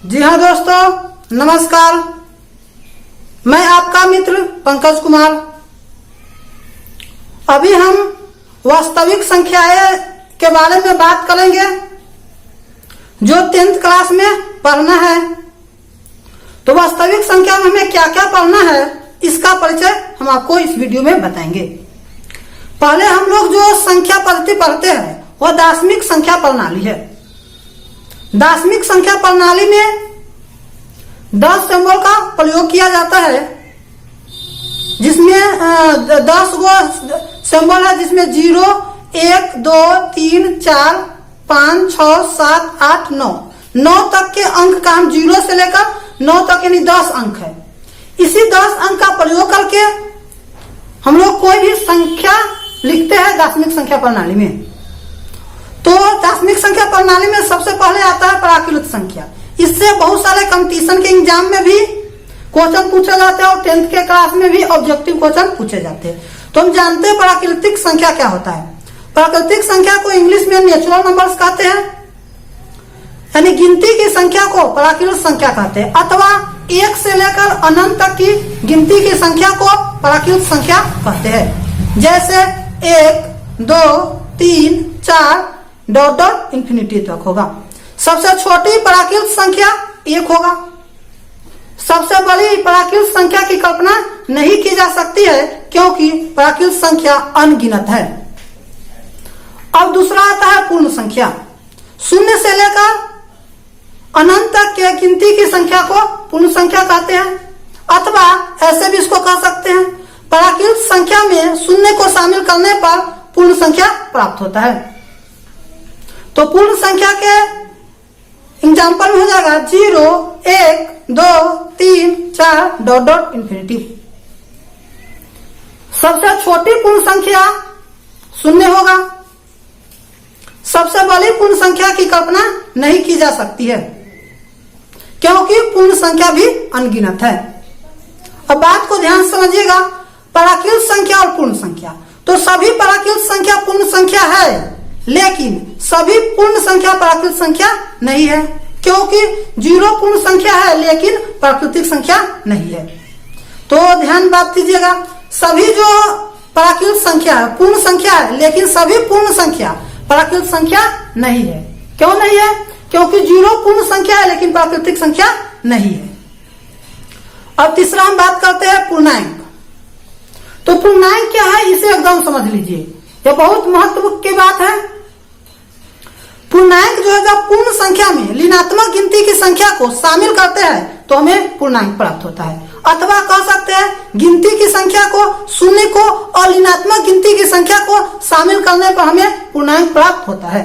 जी हाँ दोस्तों, नमस्कार। मैं आपका मित्र पंकज कुमार। अभी हम वास्तविक संख्याएं के बारे में बात करेंगे जो 10th क्लास में पढ़ना है। तो वास्तविक संख्या में हमें क्या क्या पढ़ना है, इसका परिचय हम आपको इस वीडियो में बताएंगे। पहले हम लोग जो संख्या पद्धति पढ़ते हैं वह दार्शनिक संख्या प्रणाली है। दार्शनिक संख्या प्रणाली में 10 सिंबल का प्रयोग किया जाता है, जिसमें 10 गो सिंबल है, जिसमें 0, 1, 2, 3, 4, 5, 6, 7, 8, 9 तक के अंक का हम 0 से लेकर 9 तक यानी 10 अंक है। इसी 10 अंक का प्रयोग करके हम लोग कोई भी संख्या लिखते हैं दार्शनिक संख्या प्रणाली में। तो दार्शनिक संख्या प्रणाली में सबसे पहले आता है प्राकृत संख्या। इससे बहुत सारे कंपटीशन के एग्जाम में भी क्वेश्चन पूछे जाते हैं और 10th के क्लास में भी ऑब्जेक्टिव क्वेश्चन पूछे जाते हैं। तो हम जानते हैं प्राकृतिक संख्या क्या होता है। प्राकृतिक संख्या को इंग्लिश में नेचुरल नंबर्स कहते हैं, यानी गिनती की संख्या को प्राकृत संख्या कहते हैं, अथवा 1 से लेकर अनंत तक की गिनती की संख्या को प्राकृत संख्या कहते हैं। जैसे 1, 2, 3, 4 डॉट इंफिनिटी तक होगा। सबसे छोटी प्राकृत संख्या 1 होगा। सबसे बड़ी प्राकृत संख्या की कल्पना नहीं की जा सकती है, क्योंकि प्राकृत संख्या अनगिनत है। अब दूसरा आता है पूर्ण संख्या। 0 से लेकर अनंत तक के गिनती की संख्या को पूर्ण संख्या कहते हैं, अथवा ऐसे भी इसको कह सकते हैं प्राकृत संख्या में 0 को शामिल करने पर पूर्ण संख्या प्राप्त होता है। तो पूर्ण संख्या के एग्जाम्पल में हो जाएगा 0, 1, 2, 3, 4 डॉट इंफिनिटी। सबसे छोटी पूर्ण संख्या 0 होगा। सबसे बड़ी पूर्ण संख्या की कल्पना नहीं की जा सकती है, क्योंकि पूर्ण संख्या भी अनगिनत है। अब बात को ध्यान से समझिएगा, प्राकृत संख्या और पूर्ण संख्या। तो सभी प्राकृत संख्या पूर्ण संख्या है, लेकिन सभी पूर्ण संख्या प्राकृत संख्या नहीं है, क्योंकि 0 पूर्ण संख्या है लेकिन प्राकृतिक संख्या नहीं है। तो ध्यान बात कीजिएगा, सभी जो प्राकृत संख्या है पूर्ण संख्या है, लेकिन सभी पूर्ण संख्या प्राकृत संख्या नहीं है। क्यों नहीं है? क्योंकि 0 पूर्ण संख्या है लेकिन प्राकृतिक संख्या नहीं है। अब तीसरा हम बात करते हैं पूर्णांक। तो पूर्णांक क्या है, इसे एकदम समझ लीजिए, यह बहुत महत्व की बात है। पूर्णांक जो है, जब पूर्ण संख्या में ऋणात्मक गिनती की संख्या को शामिल करते हैं तो हमें पूर्णांक प्राप्त होता है, अथवा कह सकते हैं गिनती की संख्या को 0 को और ऋणात्मक गिनती की संख्या को शामिल करने पर हमें पूर्णांक प्राप्त होता है।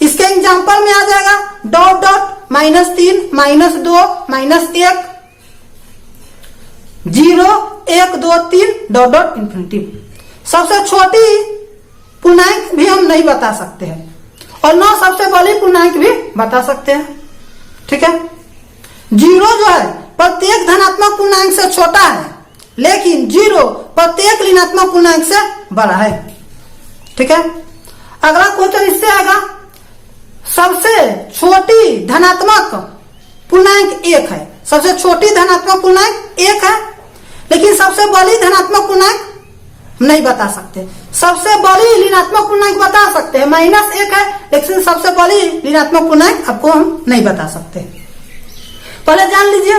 इसके एग्जाम्पल में आ जाएगा डॉट डॉट -3, -2, -1, 0, 1, 2, 3 डॉट इंफिनिटी। सबसे छोटी पूर्णांक भी हम नहीं बता सकते हैं, और न सबसे बड़ी पूर्णांक भी बता सकते हैं। ठीक है, 0 जो है प्रत्येक धनात्मक पूर्णांक से छोटा है, लेकिन 0 प्रत्येक ऋणात्मक पूर्णांक से बड़ा है। ठीक है, अगला क्वेश्चन इससे आएगा, सबसे छोटी धनात्मक पूर्णांक 1 है। सबसे छोटी धनात्मक पूर्णांक 1 है, लेकिन सबसे बड़ी धनात्मक पूर्णांक नहीं बता सकते। सबसे बड़ी ऋणात्मक पूर्णांक बता सकते हैं, -1 है, लेकिन सबसे बड़ी ऋणात्मक पूर्णांक आपको हम नहीं बता सकते। पहले जान लीजिए,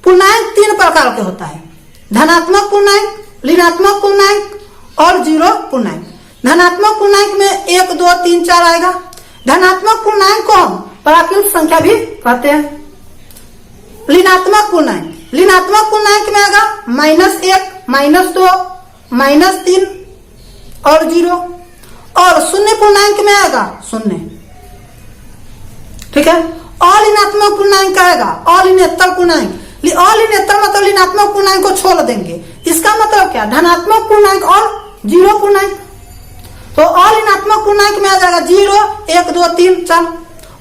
पूर्णांक 3 प्रकार के होता है, धनात्मक पूर्णांक, ऋणात्मक पूर्णांक और 0 पूर्णांक। धनात्मक पूर्णांक में 1, 2, 3, 4 आएगा। धनात्मक पूर्णांक को हम प्राकृत संख्या भी कहते हैं। ऋणात्मक पूर्णांक में आएगा -1, -2, -3 और 0, और 0 पूर्णांक में आएगा 0। ठीक है, अऋणात्मक पूर्णांक आएगा अऋणोत्तर पूर्णांक। अऋणोत्तर मतलब ऋणात्मक पूर्णांक को छोड़ देंगे। इसका मतलब क्या, धनात्मक पूर्णांक और 0 पूर्णांक। तो अऋणात्मक पूर्णांक में आ जाएगा 0, 1, 2, 3, 4।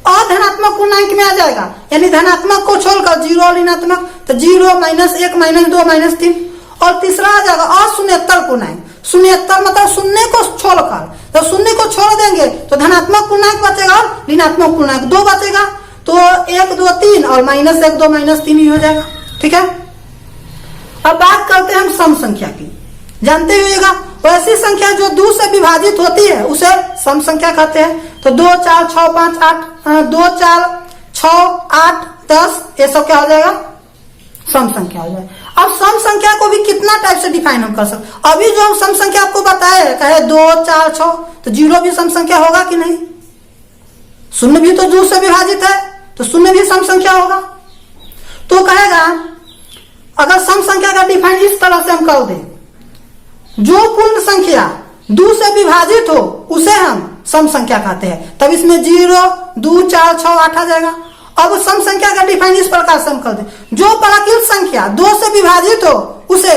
अधनात्मक पूर्णांक में आ जाएगा, यानी धनात्मक को छोड़कर 0 ऋणात्मक, तो 0, -1, -2, -3। और तीसरा आ जाएगा अशून्यत्तर पूर्णांक। शून्यत्तर मतलब 0 को छोड़कर, जब 0 को छोड़ देंगे तो धनात्मक पूर्णांक बचेगा और ऋणात्मक पूर्णांक 2 बचेगा। तो 1, 2, 3 और -1 2 -3 ही हो जाएगा। ठीक है, अब बात करते हैं हम सम संख्या की। जानते होइएगा वैसी संख्या जो 2 से विभाजित होती है उसे सम संख्या कहते हैं। तो 2 4 6 5 8 2 4 6 8 10 ये सब क्या हो जाएगा, सम संख्या हो जाएगा। अब सम संख्या को भी कितना टाइप से डिफाइन हम कर सकते। अभी जो हम सम संख्या आपको बताए हैं, कहे 2 4 6, तो 0 भी सम संख्या होगा कि नहीं? शून्य भी तो 2 से विभाजित है, तो शून्य भी सम संख्या होगा। तो कहेगा अगर सम संख्या का डिफाइन इस तरह से हम कर दें, जो पूर्ण संख्या 2 से विभाजित हो उसे हम सम संख्या कहते हैं। तब इसमें 0 2 4 6 8 आ जाएगा। अब सम संख्या का डिफाइन इस प्रकार से हम कर दें, जो प्राकृत संख्या 2 से विभाजित हो उसे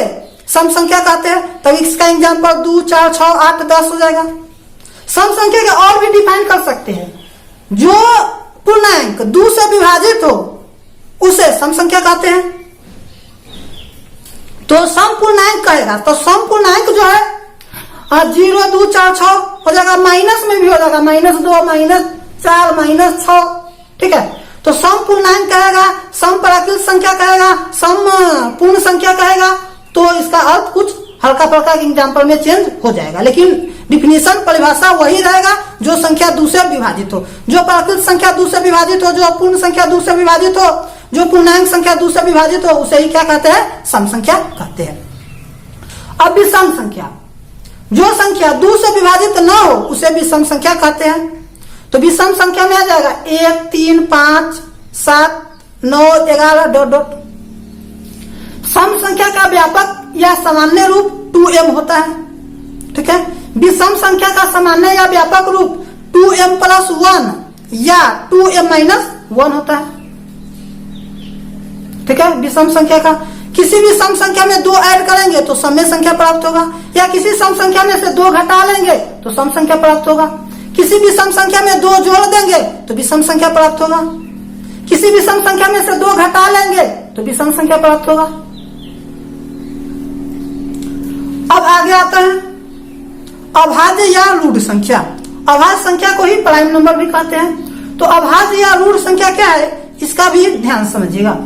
सम संख्या कहते हैं। तब इसका एग्जाम्पल 2 4 6 8 10 हो जाएगा। सम संख्या के और भी डिफाइन कर सकते हैं, जो पूर्णांक 2 से विभाजित हो उसे सम संख्या कहते हैं। तो सम पूर्णांक कहेगा, तो सम पूर्णांक जो है 0 2 4 6 हो जाएगा, माइनस में भी हो जाएगा, -2 -4 -6। ठीक है, तो सम पूर्णांक कहेगा, सम प्राकृत संख्या कहेगा, सम पूर्ण संख्या कहेगा। तो इसका अर्थ कुछ हल्का फल्का एग्जाम्पल में चेंज हो जाएगा, लेकिन डिफिनेशन परिभाषा वही रहेगा जो संख्या 2 से विभाजित हो, जो प्राकृत संख्या 2 से विभाजित हो, जो पूर्ण संख्या 2 से विभाजित हो, जो पूर्णांक संख्या 2 से विभाजित हो, उसे ही क्या कहते हैं, सम संख्या कहते हैं। अब विषम संख्या, जो संख्या 2 से विभाजित न हो उसे विषम संख्या कहते हैं। तो विषम संख्या में आ जाएगा 1 3 5 7 9 11 ... सम संख्या का व्यापक या सामान्य रूप 2m होता है। ठीक है, विषम संख्या का सामान्य या व्यापक रूप 2m + 1 या 2m - 1 होता है। ठीक है, विषम संख्या का किसी भी सम संख्या में 2 ऐड करेंगे तो समय संख्या प्राप्त होगा, या किसी सम संख्या में से 2 घटा लेंगे तो सम संख्या प्राप्त होगा। किसी भी सम संख्या में 2 जोड़ देंगे तो विषम संख्या प्राप्त होगा। किसी भी सम संख्या में से 2 घटा लेंगे तो विषम संख्या प्राप्त होगा। अब आगे आता है अभाज्य या रूढ़ संख्या। अभाज्य संख्या को ही प्राइम नंबर भी कहते हैं। तो अभाज्य या रूढ़ संख्या क्या है, इसका भी ध्यान समझिएगा।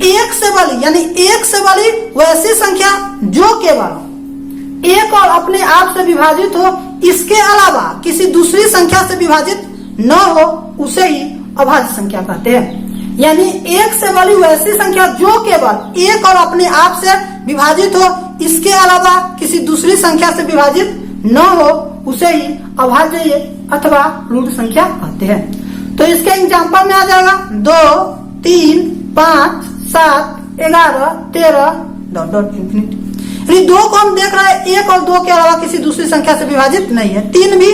एक से बड़ी यानी एक से बड़ी वैसी संख्या जो केवल एक और अपने आप से विभाजित हो, इसके अलावा किसी दूसरी संख्या से विभाजित न हो, उसे ही अभाज्य संख्या कहते हैं। यानी एक से बड़ी वैसी संख्या जो केवल एक और अपने आप से विभाजित हो, इसके अलावा किसी दूसरी संख्या से विभाजित न हो, उसे ही अभाज्य अथवा रूढ़ संख्या कहते हैं। तो इसके एग्जाम्पल में आ जाएगा 2 3 5 7 11 13 ... 2 को हम देख रहे हैं 1 और 2 के अलावा किसी दूसरी संख्या से विभाजित नहीं है। 3 भी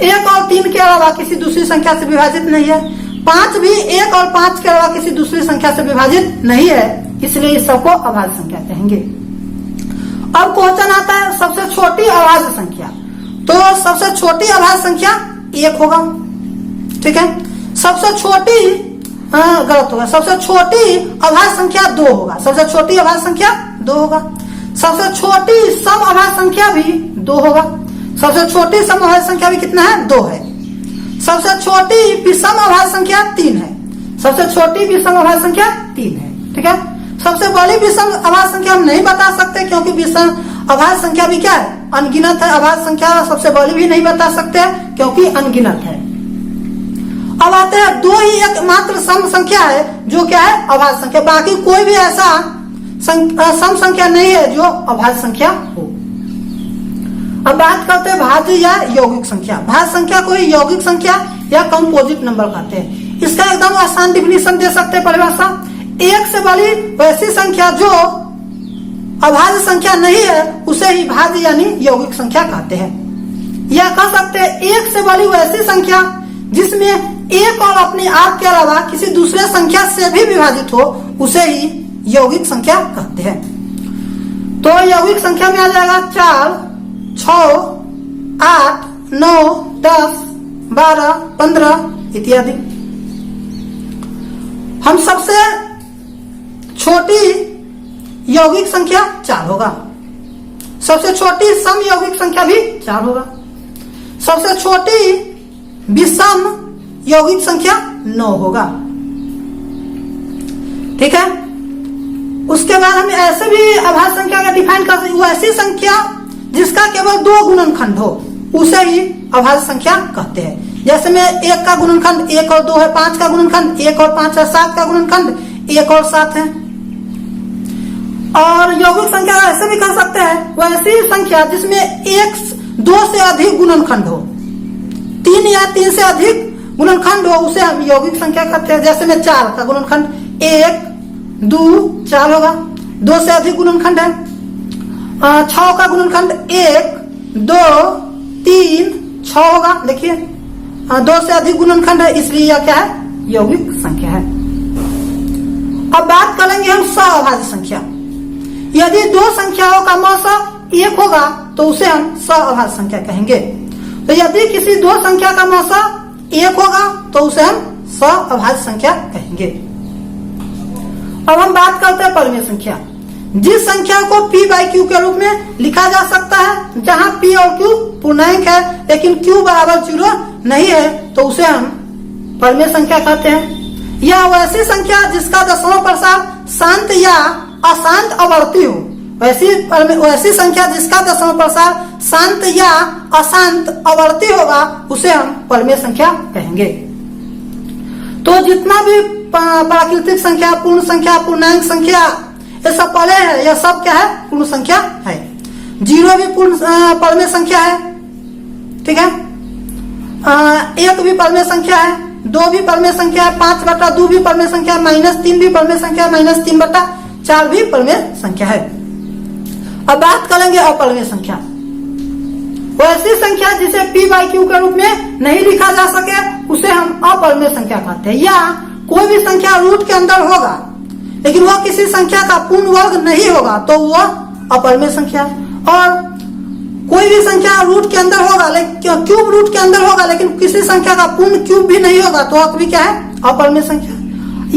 1 और 3 के अलावा किसी दूसरी संख्या से विभाजित नहीं है। 5 भी 1 और 5 के अलावा किसी दूसरी संख्या से विभाजित नहीं है, इसलिए इस सबको अभाज्य संख्या कहेंगे। अब क्वेश्चन आता है सबसे छोटी अभाज्य संख्या। तो सबसे छोटी अभाज्य संख्या 1 होगा। ठीक है, सबसे छोटी गलत होगा, सबसे छोटी अभाज्य संख्या 2 होगा। सबसे छोटी अभाज्य संख्या 2 होगा। सबसे छोटी सम अभाज्य संख्या भी 2 होगा। सबसे छोटी सम अभाज्य संख्या भी कितना है, 2 है। सबसे छोटी विषम अभाज्य संख्या 3 है। सबसे छोटी विषम अभाज्य संख्या 3 है। ठीक है, सबसे बड़ी विषम अभाज्य संख्या हम नहीं बता सकते, क्योंकि विषम अभाज्य संख्या भी क्या है, अनगिनत है। अभाज्य संख्या सबसे बड़ी भी नहीं बता सकते क्योंकि अनगिनत है। अब आते हैं 2 ही एकमात्र सम संख्या है जो क्या है, अभाज्य संख्या। बाकी कोई भी ऐसा सम संख्या नहीं है जो अभाज्य संख्या हो। अब बात करते हैं भाज्य या यौगिक संख्या। भाज्य संख्या को ही यौगिक संख्या या कंपोजिट नंबर कहते हैं। इसका एकदम आसान डिफिनेशन दे सकते हैं परिभाषा। एक से बड़ी वैसी संख्या जो अभाज्य संख्या नहीं है उसे ही भाज्य यानी यौगिक संख्या कहते हैं। या कह सकते हैं एक से बड़ी वैसी संख्या जिसमें एक और अपने आप के अलावा किसी दूसरे संख्या से भी विभाजित हो, उसे ही यौगिक संख्या कहते हैं। तो यौगिक संख्या में आ जाएगा 4 6 8 9 10 12 15 इत्यादि। हम सबसे छोटी यौगिक संख्या 4 होगा। सबसे छोटी सम यौगिक संख्या भी 4 होगा। सबसे छोटी विषम यौगिक संख्या 9 होगा। ठीक है। उसके बाद हम ऐसे भी अभाज्य संख्या का डिफाइन कर सकते, वैसी संख्या जिसका केवल 2 गुणनखंड हो उसे ही अभाज्य संख्या कहते हैं। जैसे में 1 का गुणनखंड 1 और 2 है, 5 का गुणनखंड 1 और 5 है, 7 का गुणनखंड 1 और 7 है। और यौगिक संख्या ऐसे भी कर सकते हैं, वैसी संख्या जिसमें 1-2 से अधिक गुणनखंड हो, 3 या 3 से अधिक गुणनखंड हो, उसे हम यौगिक संख्या कहते हैं। जैसे में 4 का गुणनखंड 1, 2, 4 होगा, 2 से अधिक गुणनखंड है। 6 का गुणनखंड 1, 2, 3, 6 होगा। देखिए 2 से अधिक गुणनखंड है, इसलिए यह क्या है, यौगिक संख्या है। अब बात करेंगे हम सअभाज्य संख्या। यदि 2 संख्याओं का मौसा 1 होगा तो उसे हम सअभाज्य संख्या कहेंगे। तो यदि किसी 2 संख्या का मौसा 1 होगा तो उसे हम सअभाज्य संख्या कहेंगे। अब हम बात करते हैं परमेय संख्या। जिस संख्या को p/q के रूप में लिखा जा सकता है, जहां p और q पूर्णांक है लेकिन q बराबर 0 नहीं है, तो उसे हम परमेय संख्या कहते हैं। यह वैसी संख्या जिसका दशमलव प्रसार शांत या अशांत आवर्ती हो, वैसी संख्या जिसका दशमलव प्रसार शांत या अशांत आवर्ती होगा उसे हम परमेय संख्या कहेंगे। तो जितना भी प्राकृतिक संख्या, पूर्ण संख्या, पूर्णांक संख्या, ये सब पहले है, यह सब क्या है, पूर्ण संख्या है। 0 भी पूर्ण परमेय संख्या है, ठीक है। 1 भी परमेय संख्या है, 2 भी परमेय संख्या है, 5/2 भी परमेय संख्या है, -3 भी परमेय संख्या है, -3/4 भी परमेय संख्या है। अब बात करेंगे अपरमेय संख्या। वैसी संख्या जिसे p/q के रूप में नहीं लिखा जा सके उसे हम अपरमेय संख्या कहते हैं। या कोई भी संख्या रूट के अंदर होगा लेकिन वह किसी संख्या का पूर्ण वर्ग नहीं होगा तो वह अपरमेय संख्या है। और कोई भी संख्या रूट के अंदर होगा लेकिन क्यूब रूट के अंदर होगा लेकिन किसी संख्या का पूर्ण क्यूब भी नहीं होगा तो वह भी क्या है, अपरमेय संख्या।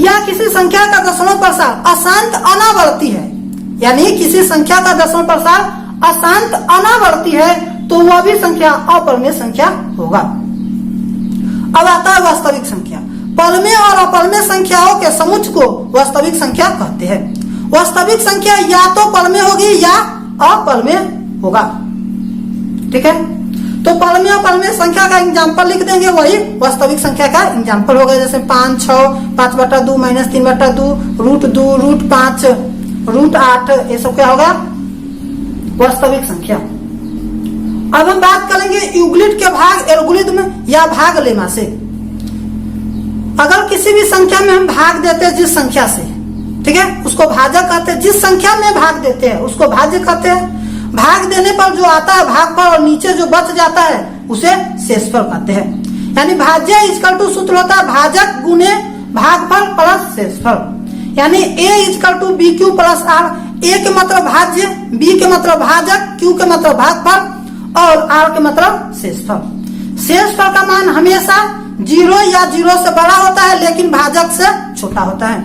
या किसी संख्या का दशमलव प्रसार अशांत अनावर्ती है, यानी किसी संख्या का दशमलव प्रसार अशांत अनावर्ती है तो वह भी संख्या अपरमेय संख्या होगा। अब आता है वास्तविक संख्या। परमेय और अपरमेय संख्याओं के समुच्चय को वास्तविक संख्या कहते हैं। वास्तविक संख्या या तो परमेय होगी या अपरमेय होगा, ठीक है। तो परमेय और परमेय संख्या का एग्जाम्पल लिख देंगे, वही वास्तविक संख्या का एग्जाम्पल होगा। जैसे 5, 6, 5/2, -3/2, √2, √5, √8, ये सब क्या होगा, वास्तविक संख्या। अब हम बात करेंगे यूक्लिड के भाग एल्गोरिथम या भाग लेमा से। अगर किसी भी संख्या में हम भाग देते हैं जिस संख्या से, ठीक है, उसको भाजक कहते हैं। जिस संख्या में भाग देते हैं उसको भाज्य कहते हैं। भाग देने पर जो आता है भागफल और नीचे जो बच जाता है उसे शेषफल कहते हैं। यानी भाज्य इक्वल टू सूत्र होता है भाजक गुने भागफल प्लस शेषफल। यानी a BQ + R। a के मतलब भाज्य, b के मतलब भाजक, q के मतलब भागफल और r के मतलब शेषफल। शेषफल का मान हमेशा 0 या 0 से बड़ा होता है लेकिन भाजक से छोटा होता है।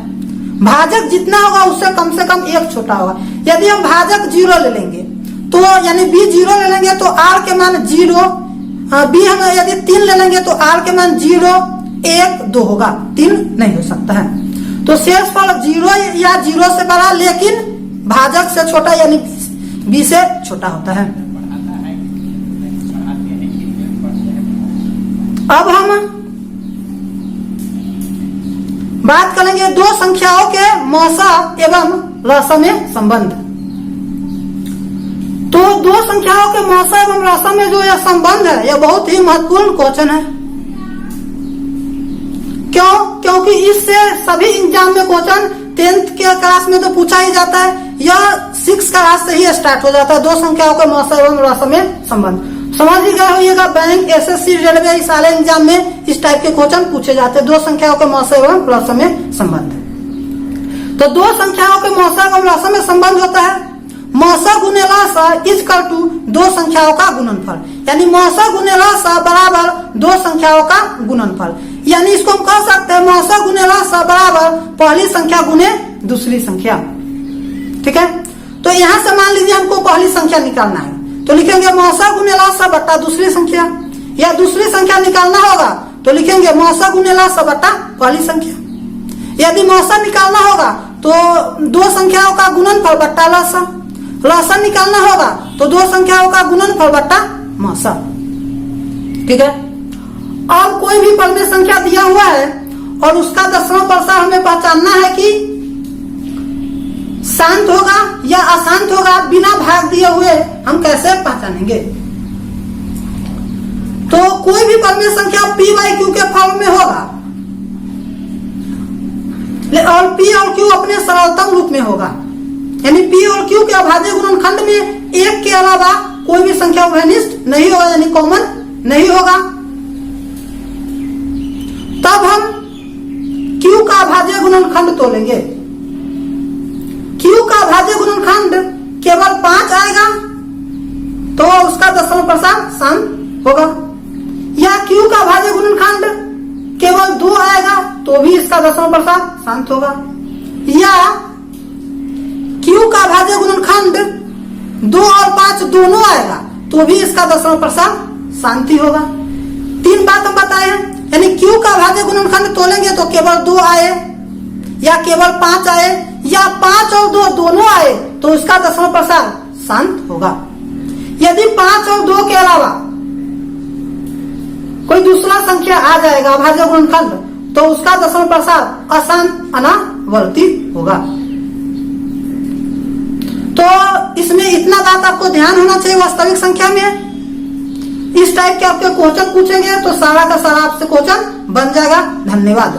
भाजक जितना होगा उससे कम से कम 1 छोटा होगा। यदि हम भाजक 0 ले लेंगे तो यानी b 0 ले लेंगे तो r के मान 0, b हम यदि 3 ले लेंगे तो r के मान 0, 1, 2 होगा, 3 नहीं हो सकता है। तो शेषफल 0 या 0 से बड़ा लेकिन भाजक से छोटा यानी b से छोटा होता है। अब हम बात करेंगे 2 संख्याओं के मौसा एवं रसमय संबंध। तो 2 संख्याओं के मौसा एवं रसमय जो यह संबंध है यह बहुत ही महत्वपूर्ण क्वेश्चन है। क्यों? क्योंकि इससे सभी एग्जाम में क्वेश्चन 10th के क्लास में तो पूछा ही जाता है, यह 6th क्लास से ही स्टार्ट हो जाता है। 2 संख्याओं के मौसा एवं रसमय संबंध समझ ही गए होइएगा। बैंक, एसएससी, रेलवे इस सारे एग्जाम में इस टाइप के क्वेश्चन पूछे जाते हैं। 2 संख्याओं के मौसा एवं रसमय संबंध। तो 2 संख्याओं के मौसा एवं रसमय संबंध होता है मौसा गुने रसा इक्वल टू 2 संख्याओं का गुणनफल। यानी मौसा गुने रसा बराबर 2 संख्याओं का गुणनफल। यानी इसको हम कह सकते हैं मौसा गुने रसा बराबर पहली संख्या गुने दूसरी संख्या, ठीक है। तो यहाँ से मान लीजिए हमको पहली संख्या निकालना है तो लिखेंगे मौसा गुने रसा बट्टा दूसरी संख्या, या दूसरी संख्या निकालना होगा तो लिखेंगे मौसा गुने रसा बट्टा पहली संख्या। यदि मौसा निकालना होगा तो दो संख्याओं का गुणनफल बट्टा लसा, लसा निकालना होगा तो दो संख्याओं का गुणनफल बट्टा मौसा। ठीक है। अब कोई भी पद में संख्या दिया हुआ है और उसका दशमलव प्रसार हमें पहचानना है कि शांत होगा या अशांत होगा, बिना भाग दिए हुए हम कैसे पहचानेंगे। तो कोई भी पद में संख्या p बाई क्यू के फॉर्म में होगा और p और q अपने सरलतम रूप में होगा, यानी p और q के अभाज्य गुणनखंड में एक के अलावा कोई भी संख्या उभयनिष्ठ नहीं होगा, यानी कॉमन नहीं होगा। तब हम q का अभाज्य गुणनखंड तोलेंगे। q का अभाज्य गुणनखंड केवल 5 आएगा तो उसका दशमलव प्रसार शांत होगा, या q का अभाज्य गुणनखंड केवल 2 आएगा तो भी इसका दशमलव प्रसार शांत होगा, या q का अभाज्य गुणनखंड 2 और 5 दोनों आएगा तो भी इसका दशमलव प्रसार शांति होगा। 3 बात हम बताए हैं, यानी q का अभाज्य गुणनखंड तोलेंगे तो केवल 2 आए या केवल 5 आए या 5 और 2 दोनों आए तो उसका दशमलव प्रसार शांत होगा। यदि 5 और 2 के अलावा कोई दूसरा संख्या आ जाएगा अभाज्य गुणनखंड तो उसका दशमलव प्रसार अशांत अनावर्ती होगा। तो इसमें इतना बात आपको ध्यान होना चाहिए। वास्तविक संख्या में इस टाइप के आपके क्वेश्चन पूछेंगे तो सारा का सारा आपसे क्वेश्चन बन जाएगा। धन्यवाद।